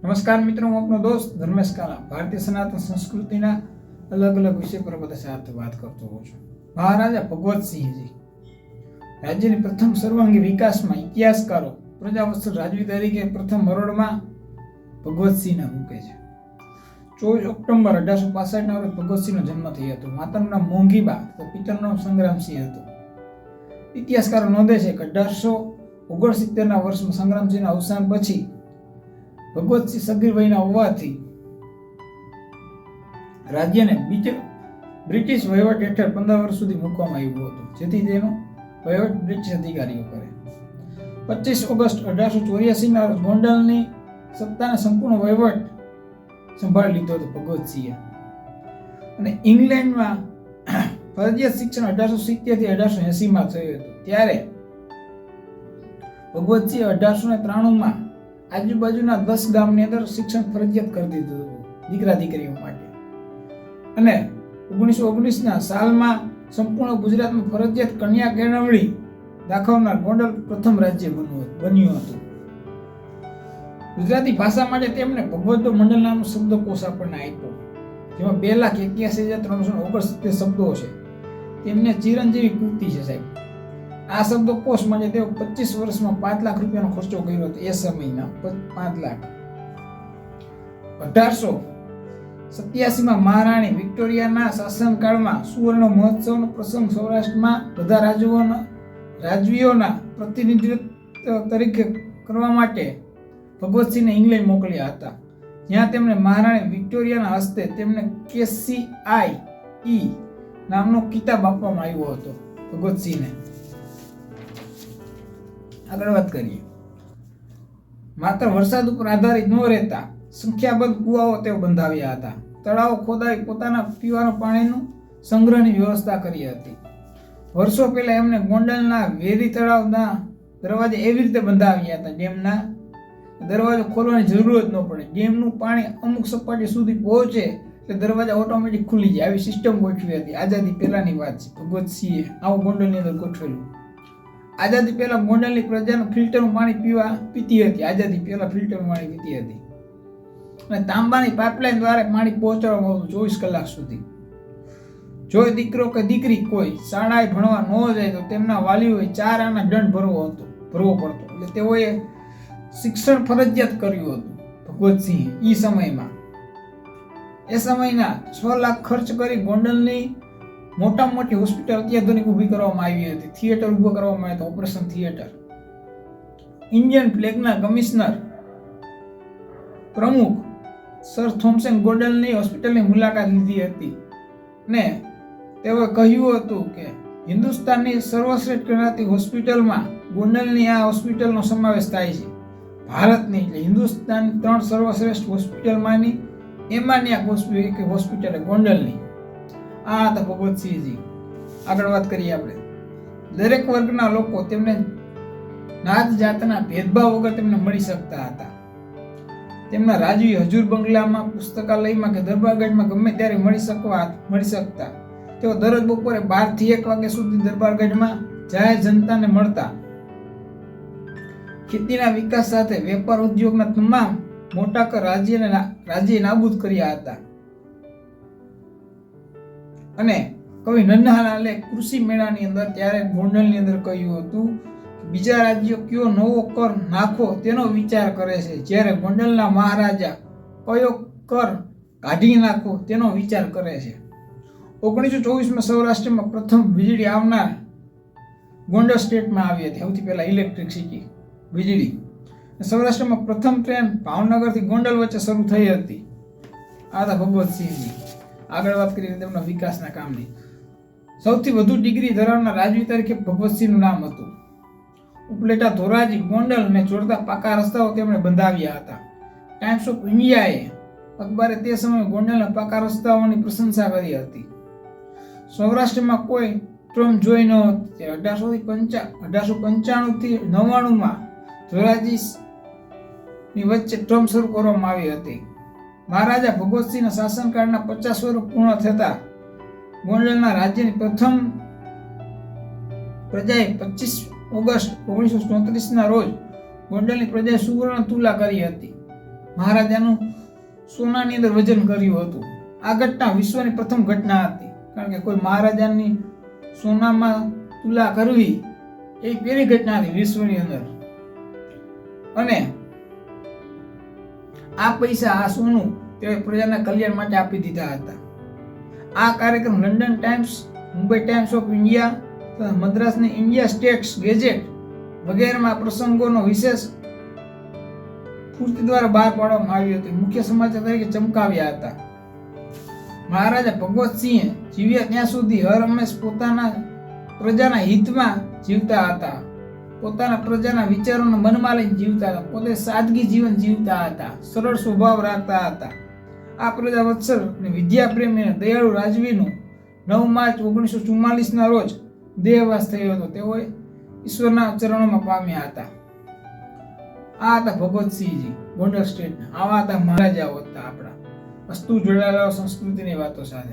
નમસ્કાર મિત્રો, હું આપનો દોસ્ત ધર્મેશ કાલા ભારતીય સનાતન સંસ્કૃતિના અલગ અલગ વિષય પર બધા સાથે વાત કરતો હોઉં છું. મહારાજા ભગવતસિંહજી રાજ્યની પ્રથમ સર્વાંગી વિકાસમાં ઇતિહાસકારો પ્રજાવત્સલ રાજવી તરીકે પ્રથમ મરોડમાં ભગવતસિંહને મૂકે છે. 24 ઓક્ટોબર 1865 રોજ ભગવતસિંહનો જન્મ થયો હતો. માતાનું નામ મોંઘીબા તો પિતાનું નામ સંગ્રામસિંહ હતું. ઇતિહાસકારો નોંધે છે કે 1869ના વર્ષમાં સંગ્રામસિંહના અવસાન પછી ભગવતસિંહ સગીર વયના હોવાથી રાજ્યને બ્રિટિશ વહીવટ હેઠળ 15 વર્ષ સુધી મૂકવામાં આવ્યું હતું, જેથી તેનો વહીવટ બ્રિટિશ અધિકારીઓ કરે. 25 ઓગસ્ટ 1884ના રોજ ગોંડલની સત્તાને સંપૂર્ણ વહીવટ સંભાળી લીધો હતો ભગવતસિંહે. અને ઇંગ્લેન્ડમાં ફરજિયાત શિક્ષણ 1870 થી 1880માં થયું હતું. ત્યારે ભગવતસિંહે 1893માં આજુબાજુના 10 ગામની અંદર શિક્ષણ ફરજિયાત કરી દીધું હતું દીકરા દીકરીઓ માટે. અને 1919ના સાલમાં સંપૂર્ણ ગુજરાતમાં ફરજિયાત કન્યા કેળવણી દાખવનાર ગોંડલ પ્રથમ રાજ્ય બન્યું હતું. ગુજરાતી ભાષા માટે તેમણે ભગવદ્ મંડળ નામનો શબ્દકોશ આપણને આપ્યો, જેમાં 2,81,369 શબ્દો છે. તેમને ચિરંજીવી કૃતિ છે સાહેબ. આ શબ્દકોશ માટે તેઓ 25 વર્ષમાં 5 લાખ રૂપિયાનો ખર્ચો કર્યો હતો. એ સમયના 5 લાખ. 1887માં મહારાણી વિક્ટોરિયાના શાસનકાળમાં સુવર્ણ મહોત્સવનો પ્રસંગ સૌરાષ્ટ્રમાં બધા રાજવીઓના પ્રતિનિધિત્વ તરીકે કરવા માટે ભગવતસિંહને ઇંગ્લેન્ડ મોકલ્યા હતા, જ્યાં તેમને મહારાણી વિક્ટોરિયાના હસ્તે તેમને KCIE નામનો કિતાબ આપવામાં આવ્યો હતો ભગવતસિંહને. આગળ વાત કરીએ. માત્ર વરસાદ ઉપર આધારિત ન રહેતા સંખ્યાબંધ કુવાઓ તેઓ બંધાવ્યા હતા. તળાવો ખોદાવી પોતાના પીવાના પાણીનું સંગ્રહની વ્યવસ્થા કરી હતી. વર્ષો પહેલા એમણે ગોંડલના વેરી તળાવના દરવાજા એવી રીતે બંધાવ્યા હતા ડેમના દરવાજો ખોલવાની જરૂર જ ન પડે. ડેમનું પાણી અમુક સપાટી સુધી પહોંચે એટલે દરવાજા ઓટોમેટિક ખુલી જાય. આવી સિસ્ટમ ગોઠવી હતી. આઝાદી પહેલાની વાત છે. ભગવતસિંહે આવું ગોંડલની અંદર ગોઠવેલું. આઝાદી પહેલા ગોંડલની પ્રજાનું ફિલ્ટરનું પાણી પીતી હતી. આઝાદી પહેલા ફિલ્ટરનું પાણી પીતી હતી અને તાંબાની પાઇપલાઇન દ્વારા પાણી પહોંચાડવામાં આવતું 24 કલાક સુધી. જો દીકરો કે દીકરી કોઈ શાળાએ ભણવા ન જાય તો તેમના વાલીઓએ 4 આના દંડ ભરવો પડતો. એટલે તેઓએ શિક્ષણ ફરજિયાત કર્યું હતું ભગવતસિંહે એ સમયમાં. એ સમયના 6 લાખ ખર્ચ કરી ગોંડલની મોટામાં મોટી હોસ્પિટલ અત્યાધુનિક ઊભી કરવામાં આવી હતી. થિયેટર ઊભો કરવામાં આવ્યો હતો, ઓપરેશન થિયેટર. ઇન્ડિયન ફ્લેગના કમિશનર પ્રમુખ સર થોમ્સન ગોંડલની હોસ્પિટલની મુલાકાત લીધી હતી ને તેઓએ કહ્યું હતું કે હિન્દુસ્તાનની સર્વશ્રેષ્ઠ ગણાતી હોસ્પિટલમાં ગોંડલની આ હોસ્પિટલનો સમાવેશ થાય છે. ભારતની એટલે હિન્દુસ્તાનની 3 સર્વશ્રેષ્ઠ હોસ્પિટલમાંની એમાંની આ હોસ્પિટલ ગોંડલની. આ હતા ભગવતસિંહજી. આગળ વાત કરીએ આપણે. દરેક વર્ગના લોકો તેમને નાત જાતના ભેદભાવ વગર તેમને મળી શકતા હતા. તેમના રાજવી હજુર બંગલામાં, પુસ્તકાલયમાં કે દરબારગઢમાં ગમે ત્યારે મળી શકતા. તેઓ દરરોજ બપોરે 12 થી 1 વાગ્યા સુધી દરબારગઢમાં જાહેર જનતાને મળતા. ખેતીના વિકાસ સાથે વેપાર ઉદ્યોગના તમામ મોટા કર રાજ્ય નાબૂદ કર્યા હતા. અને કવિ નન્હાલાલે કૃષિ મેળાની અંદર ત્યારે ગોંડલની અંદર કહ્યું હતું, બીજા રાજ્યો કયો નવો કર નાખો તેનો વિચાર કરે છે, જ્યારે ગોંડલના મહારાજા કયો કર કાઢી નાખો તેનો વિચાર કરે છે. 1924માં સૌરાષ્ટ્રમાં પ્રથમ વીજળી આવનાર ગોંડલ સ્ટેટમાં આવી હતી. સૌથી પહેલા ઇલેક્ટ્રિસિટી વીજળી. સૌરાષ્ટ્રમાં પ્રથમ ટ્રેન ભાવનગરથી ગોંડલ વચ્ચે શરૂ થઈ હતી. આ હતા ભગવતસિંહજી. આગળ વાત કરીએ તેમના વિકાસના કામની. સૌથી વધુ ડિગ્રી ધરાવનાર રાજવી તરીકે ભગવતસિંહનું નામ હતું. ઉપલેટા, ધોરાજી, ગોંડલને જોડતા પાકા રસ્તાઓ તેમણે બંધાવ્યા હતા. ટાઈમ્સ ઓફ ઇન્ડિયાએ અખબારે તે સમયે ગોંડલના પાકા રસ્તાઓની પ્રશંસા કરી હતી. સૌરાષ્ટ્રમાં કોઈ ટ્રમ જોઈ ન હતી. 1895 થી 99માં ધોરાજીની વચ્ચે ટ્રમ શરૂ કરવામાં આવી હતી. મહારાજા ભગવતસિંહના શાસનકાળના 50 વર્ષ પૂર્ણ થતા ગોંડલના રાજ્યની પ્રથમ પ્રજાએ 25 ઓગસ્ટ 1934ના રોજ ગોંડલની પ્રજાએ સુવર્ણ તુલા કરી હતી. મહારાજાનું સોનાની અંદર વજન કર્યું હતું. આ ઘટના વિશ્વની પ્રથમ ઘટના હતી, કારણ કે કોઈ મહારાજાની સોનામાં તુલા કરવી એ પહેલી ઘટના હતી વિશ્વની અંદર. અને આ પૈસા, આ સોનું તેઓ પ્રજાના કલ્યાણ માટે આપી દીધા હતા. આ કાર્યક્રમ London times, Mumbai times of India તથા મદ્રાસની ઇન્ડિયા સ્ટેટ્સ ગેજેટ વગેરેમાં પ્રસંગોનો વિશેષ પૂર્તિ દ્વારા બહાર પાડવામાં આવ્યું હતું. મુખ્ય સમાચાર તરીકે ચમકાવ્યા હતા. મહારાજા ભગવતસિંહ જીવ્યા ત્યાં સુધી હર હંમેશ પોતાના પ્રજાના હિતમાં જીવતા હતા. પોતાના પ્રજાના વિચારોને મનમાં લઈને જીવતા હતા. પોતે સાદગી જીવન જીવતા હતા. સરળ સ્વભાવ રાખતા હતા. આ પ્રજા વત્સલ અને વિદ્યા પ્રેમી અને દયાળુ રાજવીનું 9 માર્ચ 1944 રોજ દેહવાસ થયો હતો. તેઓ ઈશ્વરના ચરણોમાં પામ્યા હતા. આ હતા ભગવતસિંહજી ગોંડલ સ્ટેટના. આવા હતા મહારાજાઓ હતા આપણા. વસ્તુ જોડાયેલા સંસ્કૃતિની વાતો સાથે.